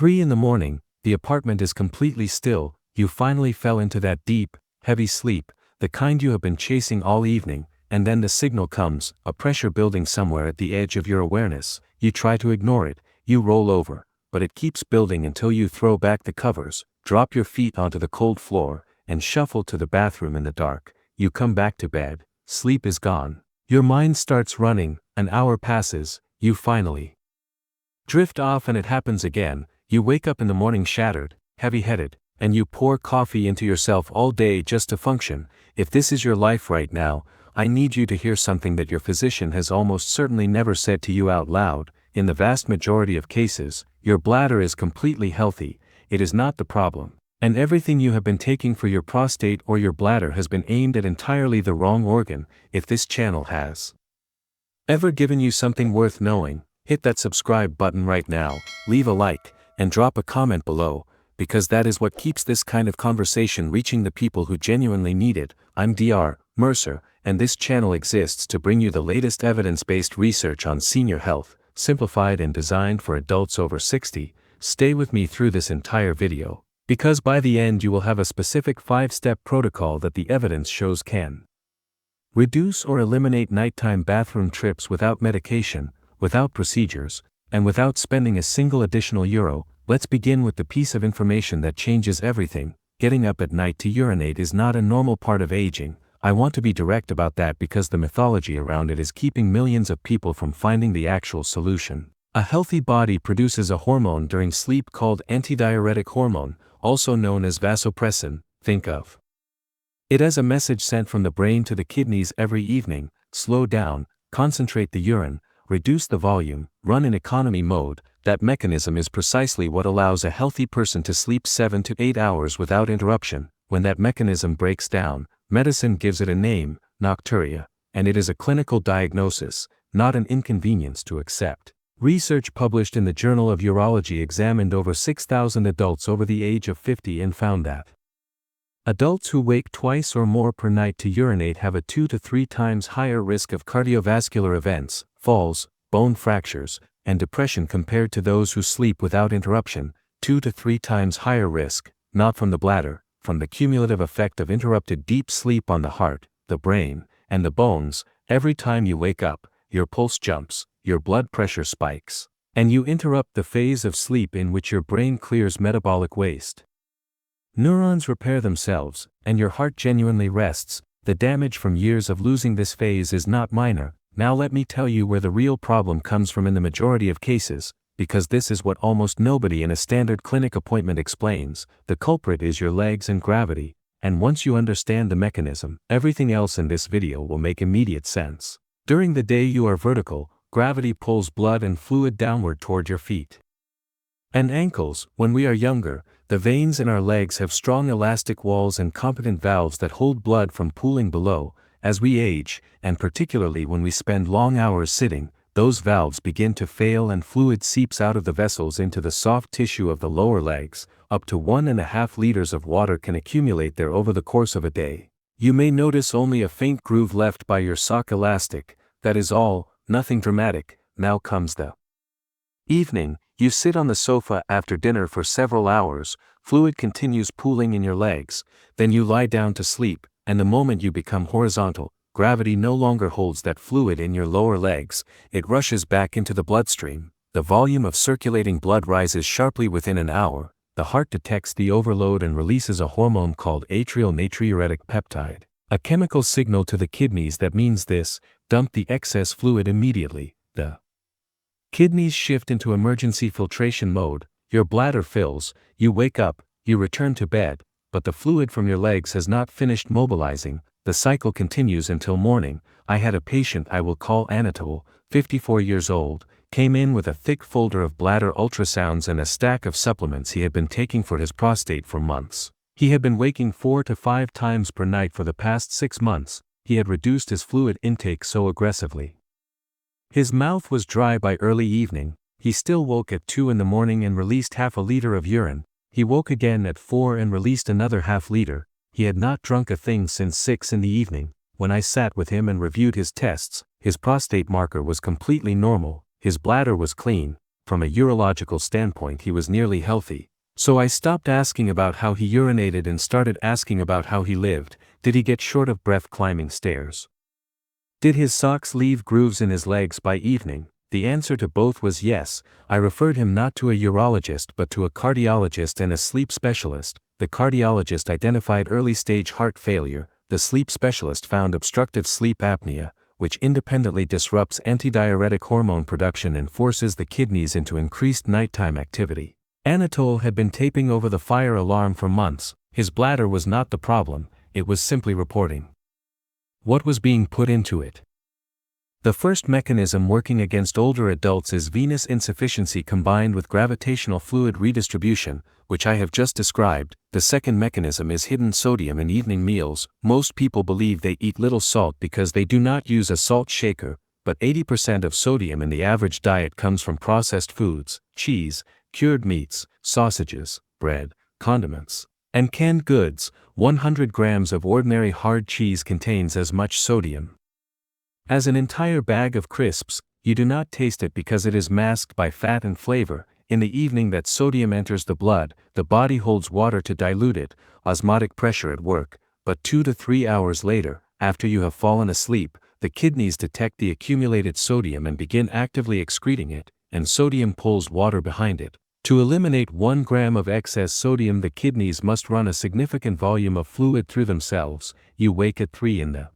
3 in the morning, the apartment is completely still, you finally fell into that deep, heavy sleep, the kind you have been chasing all evening, and then the signal comes, a pressure building somewhere at the edge of your awareness. You try to ignore it, you roll over, but it keeps building until you throw back the covers, drop your feet onto the cold floor, and shuffle to the bathroom in the dark. You come back to bed, sleep is gone. Your mind starts running, an hour passes, you finally drift off and it happens again. You wake up in the morning shattered, heavy-headed, and you pour coffee into yourself all day just to function. If this is your life right now, I need you to hear something that your physician has almost certainly never said to you out loud. In the vast majority of cases, your bladder is completely healthy, it is not the problem, and everything you have been taking for your prostate or your bladder has been aimed at entirely the wrong organ. If this channel has ever given you something worth knowing, hit that subscribe button right now, leave a like, and drop a comment below, because that is what keeps this kind of conversation reaching the people who genuinely need it. I'm Dr. Mercer, and this channel exists to bring you the latest evidence-based research on senior health, simplified and designed for adults over 60. Stay with me through this entire video, because by the end you will have a specific 5-step protocol that the evidence shows can reduce or eliminate nighttime bathroom trips without medication, without procedures, and without spending a single additional euro. Let's begin with the piece of information that changes everything. Getting up at night to urinate is not a normal part of aging. I want to be direct about that because the mythology around it is keeping millions of people from finding the actual solution. A healthy body produces a hormone during sleep called antidiuretic hormone, also known as vasopressin. Think of it as a message sent from the brain to the kidneys every evening: slow down, concentrate the urine, reduce the volume, run in economy mode. That mechanism is precisely what allows a healthy person to sleep 7 to 8 hours without interruption. When that mechanism breaks down, medicine gives it a name, Nocturia, and it is a clinical diagnosis, not an inconvenience to accept. Research published in the Journal of Urology examined over 6,000 adults over the age of 50 and found that adults who wake twice or more per night to urinate have a 2 to 3 times higher risk of cardiovascular events, falls, bone fractures, and depression compared to those who sleep without interruption. 2 to 3 times higher risk, not from the bladder, from the cumulative effect of interrupted deep sleep on the heart, the brain, and the bones. Every time you wake up, your pulse jumps, your blood pressure spikes, and you interrupt the phase of sleep in which your brain clears metabolic waste. Neurons repair themselves, and your heart genuinely rests. The damage from years of losing this phase is not minor. Now let me tell you where the real problem comes from in the majority of cases, because this is what almost nobody in a standard clinic appointment explains. The culprit is your legs and gravity, and once you understand the mechanism, everything else in this video will make immediate sense. During the day you are vertical, gravity pulls blood and fluid downward toward your feet and ankles. When we are younger, the veins in our legs have strong elastic walls and competent valves that hold blood from pooling below. As we age, and particularly when we spend long hours sitting, those valves begin to fail and fluid seeps out of the vessels into the soft tissue of the lower legs. Up to 1.5 liters of water can accumulate there over the course of a day. You may notice only a faint groove left by your sock elastic. That is all, nothing dramatic. Now comes the evening. You sit on the sofa after dinner for several hours, fluid continues pooling in your legs, then you lie down to sleep, and the moment you become horizontal, gravity no longer holds that fluid in your lower legs, it rushes back into the bloodstream. The volume of circulating blood rises sharply within an hour. The heart detects the overload and releases a hormone called atrial natriuretic peptide, a chemical signal to the kidneys that means this: dump the excess fluid immediately. The kidneys shift into emergency filtration mode, your bladder fills, you wake up, you return to bed, but the fluid from your legs has not finished mobilizing. The cycle continues until morning. I had a patient I will call Anatole, 54 years old, came in with a thick folder of bladder ultrasounds and a stack of supplements he had been taking for his prostate for months. He had been waking 4 to 5 times per night for the past 6 months. He had reduced his fluid intake so aggressively. His mouth was dry by early evening. He still woke at 2 in the morning and released half a liter of urine. He woke again at 4 and released another half liter. He had not drunk a thing since 6 in the evening. When I sat with him and reviewed his tests, his prostate marker was completely normal, his bladder was clean, from a urological standpoint he was nearly healthy. So I stopped asking about how he urinated and started asking about how he lived. Did he get short of breath climbing stairs? Did his socks leave grooves in his legs by evening? The answer to both was yes. I referred him not to a urologist but to a cardiologist and a sleep specialist. The cardiologist identified early-stage heart failure. The sleep specialist found obstructive sleep apnea, which independently disrupts antidiuretic hormone production and forces the kidneys into increased nighttime activity. Anatole had been taping over the fire alarm for months. His bladder was not the problem, it was simply reporting. What was being put into it? The first mechanism working against older adults is venous insufficiency combined with gravitational fluid redistribution, which I have just described. The second mechanism is hidden sodium in evening meals. Most people believe they eat little salt because they do not use a salt shaker, but 80% of sodium in the average diet comes from processed foods, cheese, cured meats, sausages, bread, condiments, and canned goods. 100 grams of ordinary hard cheese contains as much sodium as an entire bag of crisps. You do not taste it because it is masked by fat and flavor. In the evening that sodium enters the blood, the body holds water to dilute it, osmotic pressure at work, but 2 to 3 hours later, after you have fallen asleep, the kidneys detect the accumulated sodium and begin actively excreting it, and sodium pulls water behind it. To eliminate 1 gram of excess sodium, the kidneys must run a significant volume of fluid through themselves. You wake at 3 in the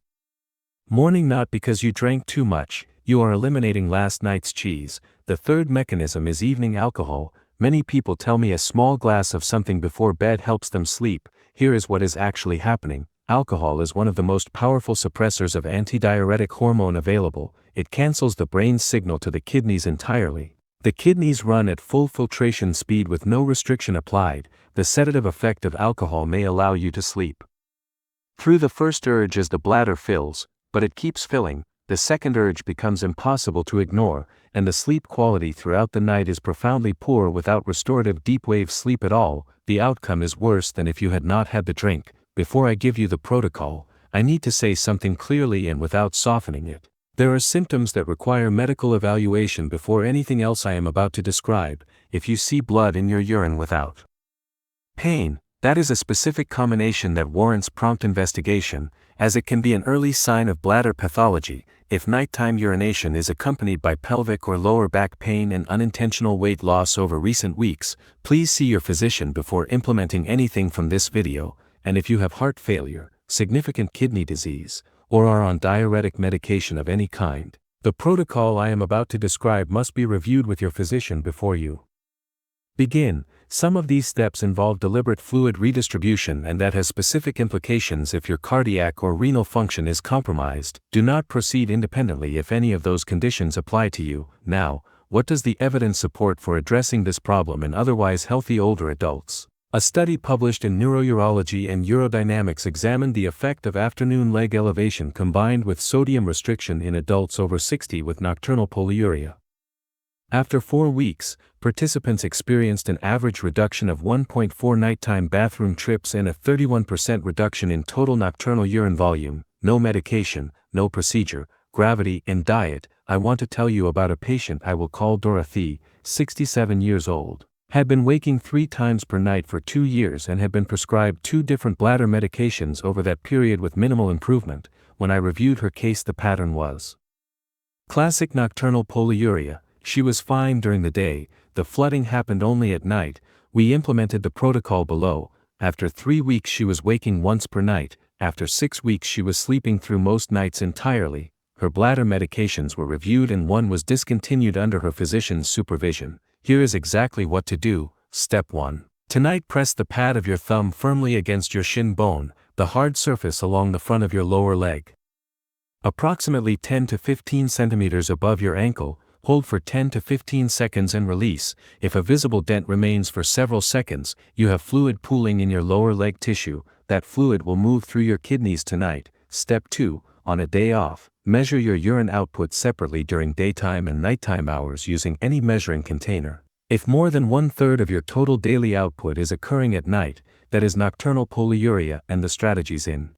morning not because you drank too much, you are eliminating last night's cheese. The third mechanism is evening alcohol. Many people tell me a small glass of something before bed helps them sleep. Here is what is actually happening. Alcohol is one of the most powerful suppressors of antidiuretic hormone available. It cancels the brain's signal to the kidneys entirely. The kidneys run at full filtration speed with no restriction applied. The sedative effect of alcohol may allow you to sleep through the first urge as the bladder fills, but it keeps filling. The second urge becomes impossible to ignore, and the sleep quality throughout the night is profoundly poor without restorative deep-wave sleep at all. The outcome is worse than if you had not had the drink. Before I give you the protocol, I need to say something clearly and without softening it. There are symptoms that require medical evaluation before anything else I am about to describe. If you see blood in your urine without pain, that is a specific combination that warrants prompt investigation, as it can be an early sign of bladder pathology. If nighttime urination is accompanied by pelvic or lower back pain and unintentional weight loss over recent weeks, please see your physician before implementing anything from this video. And if you have heart failure, significant kidney disease, or are on diuretic medication of any kind, the protocol I am about to describe must be reviewed with your physician before you begin. Some of these steps involve deliberate fluid redistribution, and that has specific implications if your cardiac or renal function is compromised. Do not proceed independently if any of those conditions apply to you. Now, what does the evidence support for addressing this problem in otherwise healthy older adults? A study published in Neurourology and Urodynamics examined the effect of afternoon leg elevation combined with sodium restriction in adults over 60 with nocturnal polyuria. After 4 weeks, participants experienced an average reduction of 1.4 nighttime bathroom trips and a 31% reduction in total nocturnal urine volume. No medication, no procedure, gravity, and diet. I want to tell you about a patient I will call Dorothy, 67 years old. Had been waking 3 times per night for 2 years and had been prescribed 2 different bladder medications over that period with minimal improvement. When I reviewed her case, the pattern was classic nocturnal polyuria. She was fine during the day, the flooding happened only at night. We implemented the protocol below. After 3 weeks she was waking once per night. After 6 weeks she was sleeping through most nights entirely. Her bladder medications were reviewed and one was discontinued under her physician's supervision. Here is exactly what to do. Step 1. Tonight press the pad of your thumb firmly against your shin bone, the hard surface along the front of your lower leg, approximately 10 to 15 centimeters above your ankle. Hold for 10 to 15 seconds and release. If a visible dent remains for several seconds, you have fluid pooling in your lower leg tissue. That fluid will move through your kidneys tonight. Step 2. On a day off, measure your urine output separately during daytime and nighttime hours using any measuring container. If more than 1/3 of your total daily output is occurring at night, that is nocturnal polyuria, and the strategies in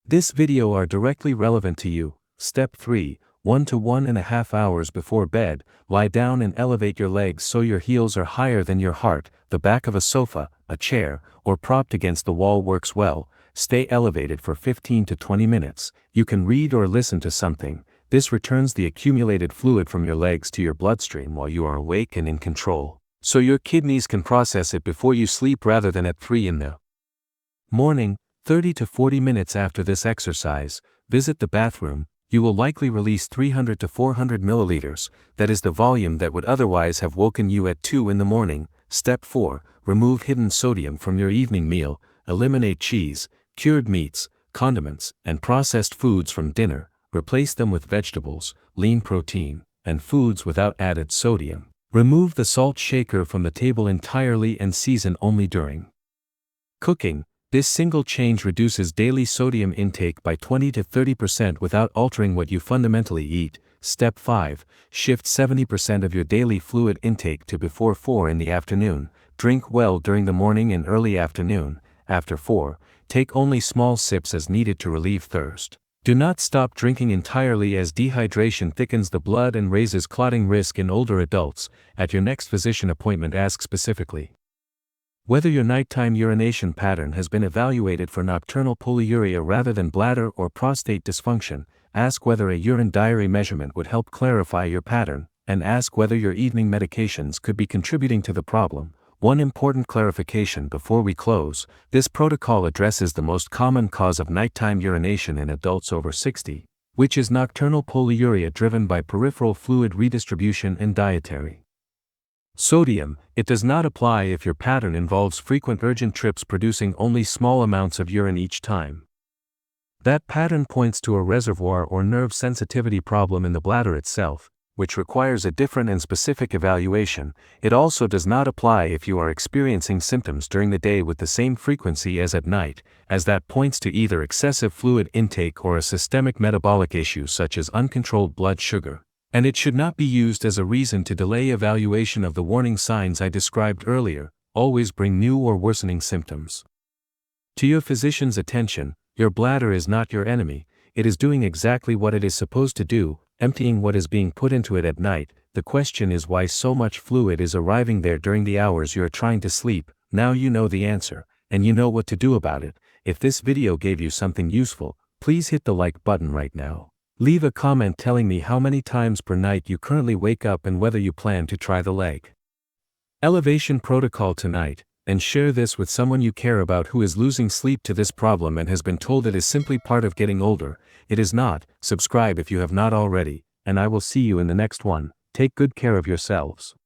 this video are directly relevant to you. Step 3. 1 to 1.5 hours before bed, lie down and elevate your legs so your heels are higher than your heart. The back of a sofa, a chair, or propped against the wall works well. Stay elevated for 15 to 20 minutes. You can read or listen to something. This returns the accumulated fluid from your legs to your bloodstream while you are awake and in control, so your kidneys can process it before you sleep rather than at 3 in the morning. 30 to 40 minutes after this exercise, visit the bathroom. You will likely release 300 to 400 milliliters, that is the volume that would otherwise have woken you at 2 in the morning. Step 4. Remove hidden sodium from your evening meal. Eliminate cheese, cured meats, condiments, and processed foods from dinner. Replace them with vegetables, lean protein, and foods without added sodium. Remove the salt shaker from the table entirely and season only during cooking. This single change reduces daily sodium intake by 20 to 30% without altering what you fundamentally eat. Step 5. Shift 70% of your daily fluid intake to before 4 in the afternoon. Drink well during the morning and early afternoon. After 4, take only small sips as needed to relieve thirst. Do not stop drinking entirely as dehydration thickens the blood and raises clotting risk in older adults. At your next physician appointment, ask specifically whether your nighttime urination pattern has been evaluated for nocturnal polyuria rather than bladder or prostate dysfunction. Ask whether a urine diary measurement would help clarify your pattern, and ask whether your evening medications could be contributing to the problem. One important clarification before we close: this protocol addresses the most common cause of nighttime urination in adults over 60, which is nocturnal polyuria driven by peripheral fluid redistribution and dietary sodium. It does not apply if your pattern involves frequent urgent trips producing only small amounts of urine each time. That pattern points to a reservoir or nerve sensitivity problem in the bladder itself, which requires a different and specific evaluation. It also does not apply if you are experiencing symptoms during the day with the same frequency as at night, as that points to either excessive fluid intake or a systemic metabolic issue such as uncontrolled blood sugar. And it should not be used as a reason to delay evaluation of the warning signs I described earlier. Always bring new or worsening symptoms to your physician's attention. Your bladder is not your enemy. It is doing exactly what it is supposed to do, emptying what is being put into it at night. The question is why so much fluid is arriving there during the hours you are trying to sleep. Now you know the answer, and you know what to do about it. If this video gave you something useful, please hit the like button right now. Leave a comment telling me how many times per night you currently wake up and whether you plan to try the leg elevation protocol tonight, and share this with someone you care about who is losing sleep to this problem and has been told it is simply part of getting older. It is not. Subscribe if you have not already, and I will see you in the next one. Take good care of yourselves.